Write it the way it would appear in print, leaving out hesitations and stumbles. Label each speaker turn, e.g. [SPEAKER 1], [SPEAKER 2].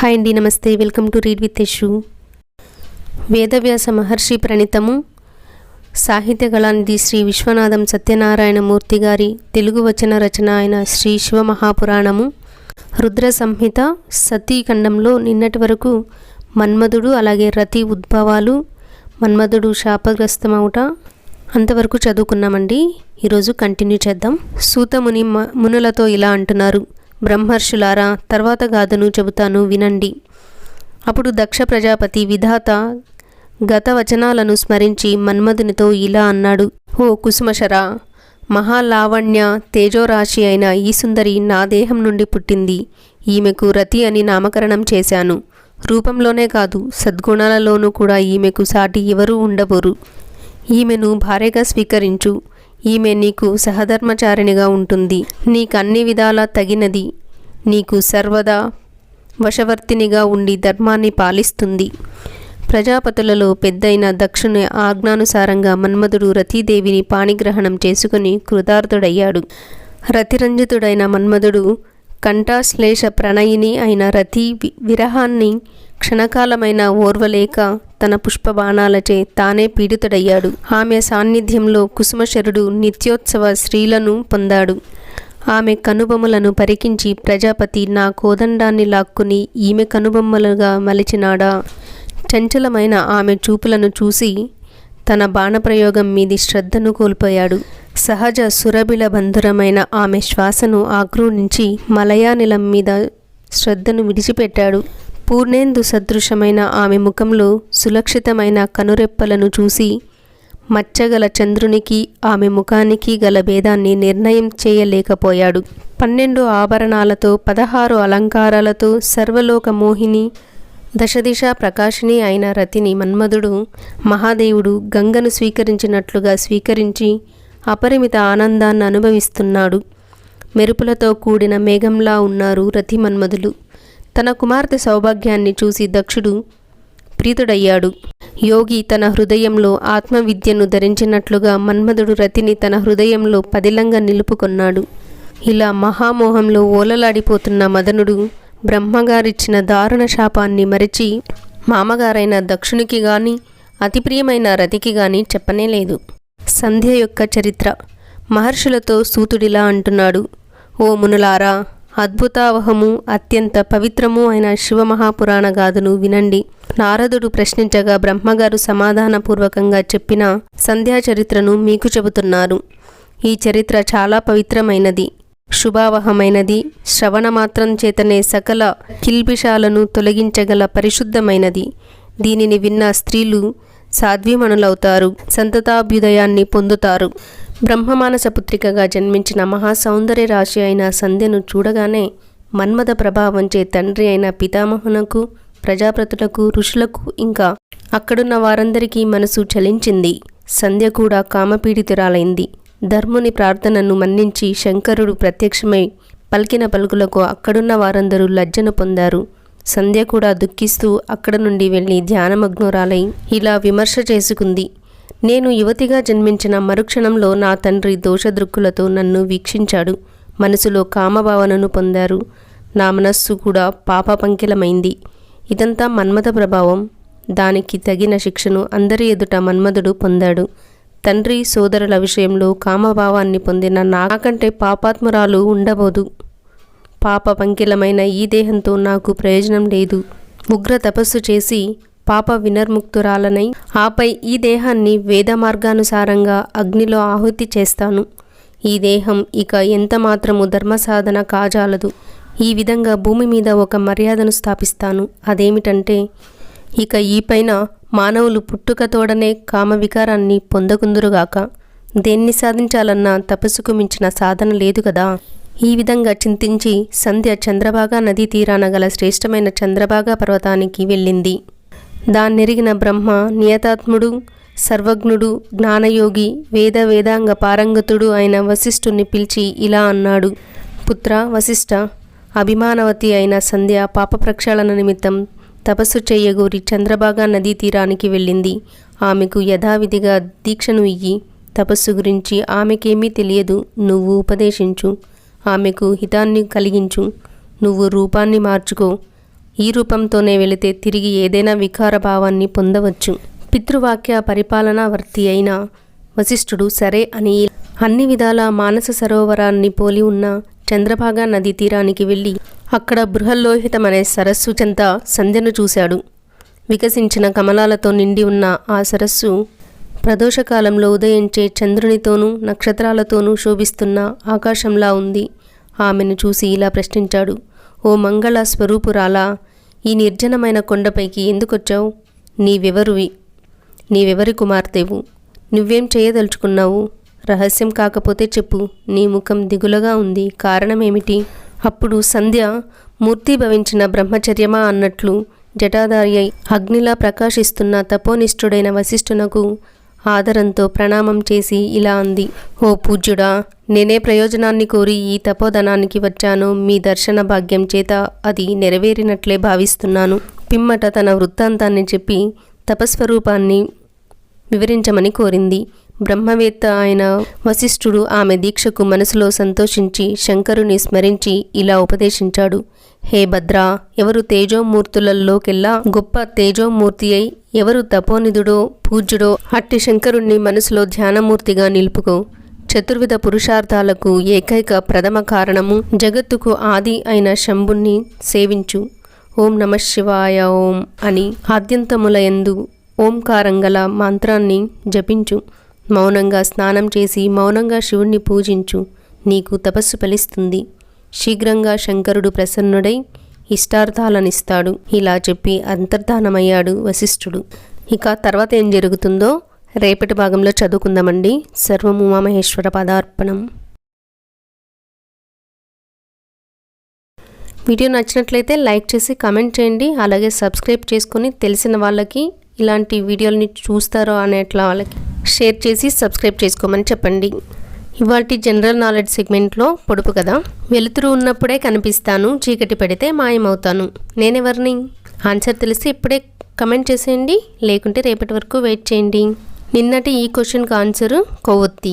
[SPEAKER 1] Hi అండి, నమస్తే. Welcome to read with Yashu. Vedavyasa Maharshi ప్రణీతము సాహిత్య కళానిధి శ్రీ విశ్వనాథం సత్యనారాయణమూర్తి గారి తెలుగు వచన రచన అయిన శ్రీ శివమహాపురాణము రుద్ర సంహిత సతీఖండంలో నిన్నటి వరకు మన్మధుడు అలాగే రతి ఉద్భవాలు, మన్మధుడు శాపగ్రస్తమవుట అంతవరకు చదువుకున్నామండి. ఈరోజు కంటిన్యూ చేద్దాం. సూతముని మునులతో ఇలా అంటున్నారు: బ్రహ్మర్షులారా, తర్వాత గాథను చెబుతాను వినండి. అప్పుడు దక్ష ప్రజాపతి విధాత గత వచనాలను స్మరించి మన్మధునితో ఇలా అన్నాడు: ఓ కుసుమశరా, మహాలావణ్య తేజోరాశి అయిన ఈ సుందరి నా దేహం నుండి పుట్టింది. ఈమెకు రతి అని నామకరణం చేశాను. రూపంలోనే కాదు, సద్గుణాలలోనూ కూడా ఈమెకు సాటి ఎవరూ ఉండబోరు. ఈమెను భార్యగా స్వీకరించు. ఈమె నీకు సహధర్మచారిణిగా ఉంటుంది. నీకు అన్ని విధాలా తగినది. నీకు సర్వదా వశవర్తినిగా ఉండి ధర్మాన్ని పాలిస్తుంది. ప్రజాపతులలో పెద్దయిన దక్షుని ఆజ్ఞానుసారంగా మన్మధుడు రతీదేవిని పాణిగ్రహణం చేసుకుని కృతార్థుడయ్యాడు. రతిరంజితుడైన మన్మధుడు కంఠాశ్లేష ప్రణయిని అయిన రతి విరహాన్ని క్షణకాలమైన ఓర్వలేక తన పుష్పబాణాలచే తానే పీడితుడయ్యాడు. ఆమె సాన్నిధ్యంలో కుసుమశరుడు నిత్యోత్సవ శ్రీలను పొందాడు. ఆమె కనుబొమ్మలను పరికించి ప్రజాపతి నా కోదండాన్ని లాక్కుని ఈమె కనుబొమ్మలుగా మలిచినాడా. చంచలమైన ఆమె చూపులను చూసి తన బాణప్రయోగం మీది శ్రద్ధను కోల్పోయాడు. సహజ సురభిల బంధురమైన ఆమె శ్వాసను ఆక్రూనించి మలయానిలం మీద శ్రద్ధను విడిచిపెట్టాడు. పూర్ణేందు సదృశమైన ఆమె ముఖంలో సులక్షితమైన కనురెప్పలను చూసి మచ్చగల చంద్రునికి ఆమె ముఖానికి గల భేదాన్ని నిర్ణయం చేయలేకపోయాడు. 12 ఆభరణాలతో 16 అలంకారాలతో సర్వలోక మోహిని దశదిశ ప్రకాశిని అయిన రతిని మన్మధుడు మహాదేవుడు గంగను స్వీకరించినట్లుగా స్వీకరించి అపరిమిత ఆనందాన్ని అనుభవిస్తున్నాడు. మెరుపులతో కూడిన మేఘంలా ఉన్నారు రతి మన్మధులు. తన కుమార్తె సౌభాగ్యాన్ని చూసి దక్షుడు ప్రీతుడయ్యాడు. యోగి తన హృదయంలో ఆత్మవిద్యను ధరించినట్లుగా మన్మధుడు రతిని తన హృదయంలో పదిలంగా నిలుపుకొన్నాడు. ఇలా మహామోహంలో ఓలలాడిపోతున్న మదనుడు బ్రహ్మగారిచ్చిన దారుణ శాపాన్ని మరిచి మామగారైన దక్షునికి గాని అతి ప్రియమైన రతికి గాని చెప్పనేలేదు. సంధ్య యొక్క చరిత్ర. మహర్షులతో సూతుడిలా అంటున్నాడు: ఓ మునులారా, అద్భుతావహము అత్యంత పవిత్రము అయిన శివమహాపురాణ గాథను వినండి. నారదుడు ప్రశ్నించగా బ్రహ్మగారు సమాధానపూర్వకంగా చెప్పిన సంధ్యా చరిత్రను మీకు చెబుతున్నారు. ఈ చరిత్ర చాలా పవిత్రమైనది, శుభావహమైనది. శ్రవణ మాత్రం చేతనే సకల కిల్బిషాలను తొలగించగల పరిశుద్ధమైనది. దీనిని విన్న స్త్రీలు సాధ్వీమణులవుతారు, సంతతాభ్యుదయాన్ని పొందుతారు. బ్రహ్మమానస పుత్రికగా జన్మించిన మహాసౌందర్య రాశి అయిన సంధ్యను చూడగానే మన్మథ ప్రభావంచే తండ్రి అయిన పితామహునకు, ప్రజాపతులకు, ఋషులకు ఇంకా అక్కడున్న వారందరికీ మనసు చలించింది. సంధ్య కూడా కామపీడితురాలైంది. ధర్ముని ప్రార్థనను మన్నించి శంకరుడు ప్రత్యక్షమై పలికిన పలుకులకు అక్కడున్న వారందరూ లజ్జను పొందారు. సంధ్య కూడా దుఃఖిస్తూ అక్కడ నుండి వెళ్ళి ధ్యానమగ్నురాలై ఇలా విమర్శ చేసుకుంది: నేను యువతిగా జన్మించిన మరుక్షణంలో నా తండ్రి దోషదృక్కులతో నన్ను వీక్షించాడు. మనసులో కామభావనను పొందారు. నా మనస్సు కూడా పాపపంకిలమైంది. ఇదంతా మన్మథ ప్రభావం. దానికి తగిన శిక్షను అందరి ఎదుట మన్మధుడు పొందాడు. తండ్రి సోదరుల విషయంలో కామభావాన్ని పొందిన నాకంటే పాపాత్మురాలు ఉండబోదు. పాప పంకిలమైన ఈ దేహంతో నాకు ప్రయోజనం లేదు. ఉగ్ర తపస్సు చేసి పాప వినర్ముక్తురాలనై ఆపై ఈ దేహాన్ని వేద మార్గానుసారంగా అగ్నిలో ఆహుతి చేస్తాను. ఈ దేహం ఇక ఎంత మాత్రము ధర్మసాధన కాజాలదు. ఈ విధంగా భూమి మీద ఒక మర్యాదను స్థాపిస్తాను. అదేమిటంటే, ఇక ఈ పైన మానవులు పుట్టుకతోడనే కామవికారాన్ని పొందకుందురుగాక. దేన్ని సాధించాలన్నా తపస్సుకు మించిన సాధన లేదు కదా. ఈ విధంగా చింతించి సంధ్య చంద్రభాగా నదీ తీరాన గల శ్రేష్టమైన చంద్రభాగా పర్వతానికి వెళ్ళింది. దాన్నెరిగిన బ్రహ్మ నియతాత్ముడు, సర్వజ్ఞుడు, జ్ఞానయోగి, వేదాంగ పారంగతుడు అయిన వశిష్ఠుని పిలిచి ఇలా అన్నాడు: పుత్ర వశిష్ఠ, అభిమానవతి అయిన సంధ్య పాప ప్రక్షాళన నిమిత్తం తపస్సు చేయగోరి చంద్రభాగా నదీ తీరానికి వెళ్ళింది. ఆమెకు యథావిధిగా దీక్షను ఇయ్యి. తపస్సు గురించి ఆమెకేమీ తెలియదు. నువ్వు ఉపదేశించు. ఆమెకు హితాన్ని కలిగించు. నువ్వు రూపాన్ని మార్చుకో. ఈ రూపంతోనే వెళితే తిరిగి ఏదైనా వికార భావాన్ని పొందవచ్చు. పితృవాక్య పరిపాలనావర్తి అయిన వశిష్ఠుడు సరే అని అన్ని విధాల మానస సరోవరాన్ని పోలి ఉన్న చంద్రభాగా నదీ తీరానికి వెళ్ళి అక్కడ బృహల్లోహితమనే సరస్సు చెంత సంధ్యను చూశాడు. వికసించిన కమలాలతో నిండి ఉన్న ఆ సరస్సు ప్రదోషకాలంలో ఉదయించే చంద్రునితోనూ నక్షత్రాలతోనూ శోభిస్తున్న ఆకాశంలా ఉంది. ఆమెను చూసి ఇలా ప్రశ్నించాడు. ఓ మంగళ స్వరూపురాలా, ఈ నిర్జనమైన కొండపైకి ఎందుకొచ్చావు? నీవెవరి కుమార్తెవు? నువ్వేం చేయదలుచుకున్నావు? రహస్యం కాకపోతే చెప్పు. నీ ముఖం దిగులుగా ఉంది, కారణమేమిటి? అప్పుడు సంధ్య మూర్తిభవించిన బ్రహ్మచర్యమా అన్నట్లు జటాధారి అయి అగ్నిలా ప్రకాశిస్తున్న తపోనిష్ఠుడైన వశిష్ఠునకు ఆదరంతో ప్రణామం చేసి ఇలా అంది. ఓ పూజ్యుడా, నేనే ప్రయోజనాన్ని కోరి ఈ తపోధనానికి వచ్చాను. మీ దర్శన భాగ్యం చేత అది నెరవేరినట్లే భావిస్తున్నాను. పిమ్మట తన వృత్తాంతాన్ని చెప్పి తపస్వరూపాన్ని వివరించమని కోరింది. బ్రహ్మవేత్త అయిన వశిష్ఠుడు ఆమె దీక్షకు మనసులో సంతోషించి శంకరుని స్మరించి ఇలా ఉపదేశించాడు. హే భద్రా, ఎవరు తేజోమూర్తులలోకెల్లా గొప్ప తేజోమూర్తి అయి ఎవరు తపోనిధుడో పూజ్యుడో అట్టి శంకరుణ్ణి మనసులో ధ్యానమూర్తిగా నిలుపుకో. చతుర్విధ పురుషార్థాలకు ఏకైక ప్రథమ కారణము జగత్తుకు ఆది అయిన శంభుణ్ణి సేవించు. ఓం నమః శివాయ ఓం అని ఆద్యంతములయందు ఓంకారంగల మంత్రాన్ని జపించు. మౌనంగా స్నానం చేసి మౌనంగా శివుణ్ణి పూజించు. నీకు తపస్సు ఫలిస్తుంది. శీఘ్రంగా శంకరుడు ప్రసన్నుడై ఇష్టార్థాలనిస్తాడు. ఇలా చెప్పి అంతర్ధానమయ్యాడు వశిష్ఠుడు. ఇక తర్వాత ఏం జరుగుతుందో రేపటి భాగంలో చదువుకుందామండి. సర్వం ఉమామహేశ్వర పదార్పణం. వీడియో నచ్చినట్లయితే లైక్ చేసి కామెంట్ చేయండి. అలాగే సబ్స్క్రైబ్ చేసుకొని తెలిసిన వాళ్ళకి ఇలాంటి వీడియోలని చూస్తారో అనేట్లా వాళ్ళకి షేర్ చేసి సబ్స్క్రైబ్ చేసుకోమని చెప్పండి. ఇవాల్టి జనరల్ నాలెడ్జ్ సెగ్మెంట్లో పొడుపు కదా. వెలుతురు ఉన్నప్పుడే కనిపిస్తాను, చీకటి పడితే మాయమవుతాను. నేనెవరిని? ఆన్సర్ తెలిస్తే ఇప్పుడే కమెంట్ చేసేయండి, లేకుంటే రేపటి వరకు వెయిట్ చేయండి. నిన్నటి ఈ క్వశ్చన్కి ఆన్సరు కొవ్వొత్తి.